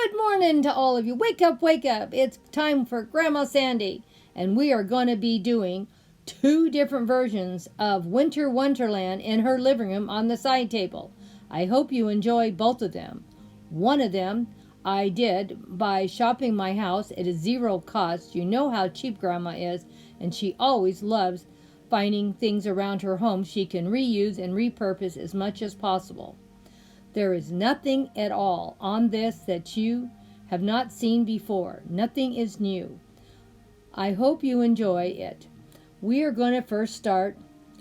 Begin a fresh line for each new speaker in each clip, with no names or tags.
Good morning to all of you. Wake up, wake up. It's time for Grandma Sandy. And we are going to be doing two different versions of Winter Wonderland in her living room on the side table. I hope you enjoy both of them. One of them I did by shopping my house at a zero cost. You know how cheap Grandma is, and she always loves finding things around her home she can reuse and repurpose as much as possible. There is nothing at all on this that you have not seen before. Nothing is new. I hope you enjoy it. We are going to first start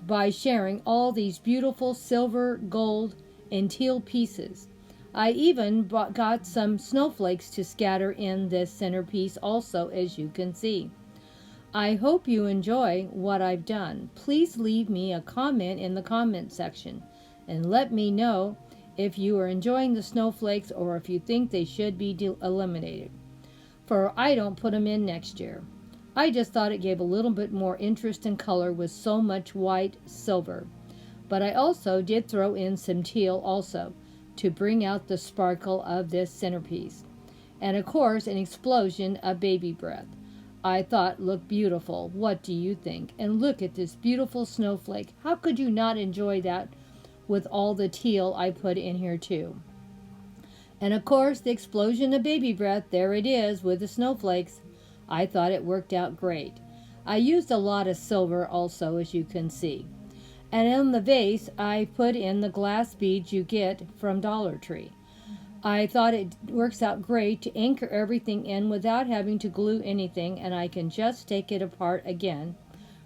by sharing all these beautiful silver, gold, and teal pieces. I even got some snowflakes to scatter in this centerpiece also, as you can see. I hope you enjoy what I've done. Please leave me a comment in the comment section and let me know if you are enjoying the snowflakes or if you think they should be eliminated. For I don't put them in next year. I just thought it gave a little bit more interest and color with so much white silver. But I also did throw in some teal also to bring out the sparkle of this centerpiece. And of course, an explosion of baby breath. I thought looked beautiful. What do you think? And look at this beautiful snowflake. How could you not enjoy that with all the teal I put in here too? And of course, the explosion of baby breath, there it is with the snowflakes. I thought it worked out great. I used a lot of silver also, as you can see. And in the vase, I put in the glass beads you get from Dollar Tree. I thought it works out great to anchor everything in without having to glue anything, and I can just take it apart again.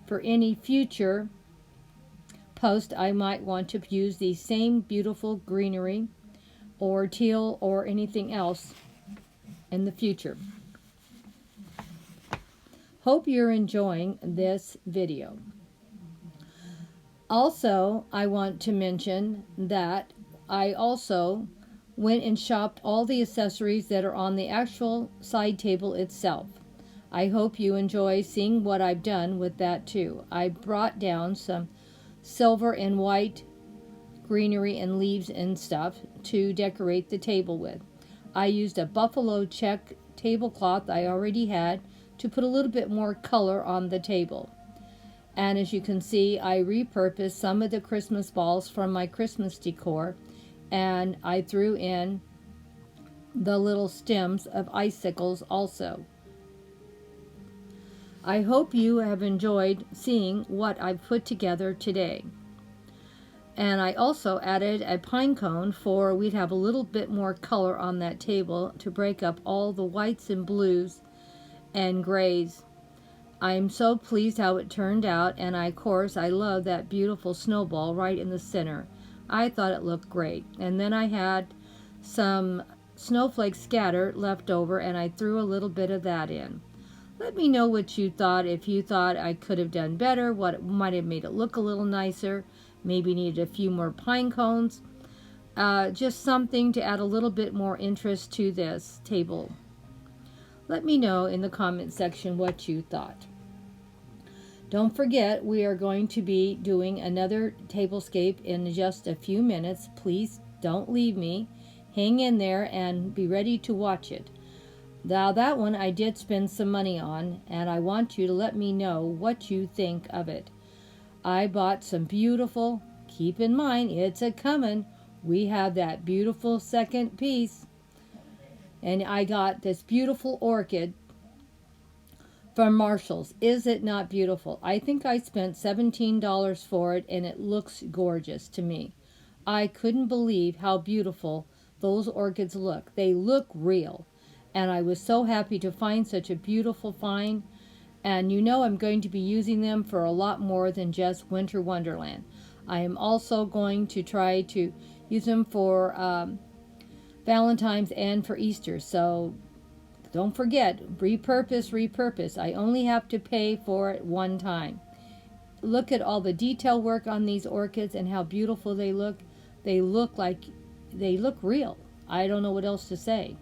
For any future post, I might want to use the same beautiful greenery or teal or anything else in the future. Hope you're enjoying this video. Also, I want to mention that I also went and shopped all the accessories that are on the actual side table itself. I hope you enjoy seeing what I've done with that too. I brought down some silver and white greenery and leaves and stuff to decorate the table with. I used a buffalo check tablecloth I already had to put a little bit more color on the table. And as you can see, I repurposed some of the Christmas balls from my Christmas decor, and I threw in the little stems of icicles also. I hope you have enjoyed seeing what I've put together today. And I also added a pine cone for we'd have a little bit more color on that table to break up all the whites and blues and grays. I'm so pleased how it turned out, and of course I love that beautiful snowball right in the center. I thought it looked great. And then I had some snowflake scatter left over, and I threw a little bit of that in. Let me know what you thought, if you thought I could have done better, what might have made it look a little nicer, maybe needed a few more pine cones. Just something to add a little bit more interest to this table. Let me know in the comment section what you thought. Don't forget, we are going to be doing another tablescape in just a few minutes. Please don't leave me. Hang in there and be ready to watch it. Now that one I did spend some money on, and I want you to let me know what you think of it. I bought some beautiful, keep in mind, it's a coming. We have that beautiful second piece. And I got this beautiful orchid from Marshall's. Is it not beautiful? I think I spent $17 for it, and it looks gorgeous to me. I couldn't believe how beautiful those orchids look. They look real. And I was so happy to find such a beautiful find. And you know I'm going to be using them for a lot more than just Winter Wonderland. I am also going to try to use them for Valentine's and for Easter. So don't forget, repurpose. I only have to pay for it one time. Look at all the detail work on these orchids and how beautiful they look. They look real. I don't know what else to say.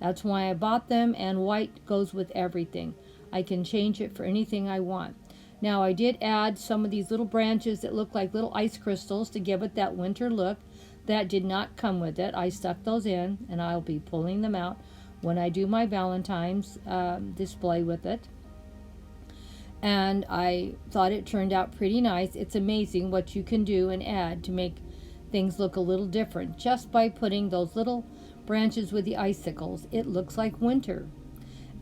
That's why I bought them, and white goes with everything. I can change it for anything I want. Now I did add some of these little branches that look like little ice crystals to give it that winter look. That did not come with it. I stuck those in, and I'll be pulling them out. when I do my Valentine's display with it. And I thought it turned out pretty nice. It's amazing what you can do and add to make things look a little different just by putting those little branches with the icicles. It looks like winter.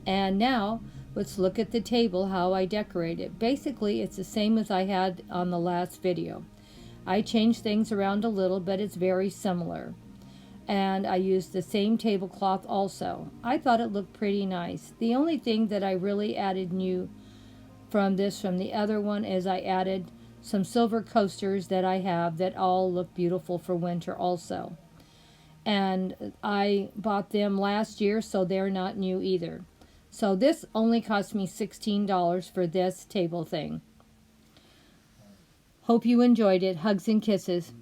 And now let's look at the table, how I decorate it. Basically, it's the same as I had on the last video. I changed things around a little, but it's very similar. And I used the same tablecloth also. I thought it looked pretty nice. The only thing that I really added new from the other one is I added some silver coasters that I have that all look beautiful for winter also. And I bought them last year, so they're not new either. So this only cost me $16 for this table thing. Hope you enjoyed it. Hugs and kisses.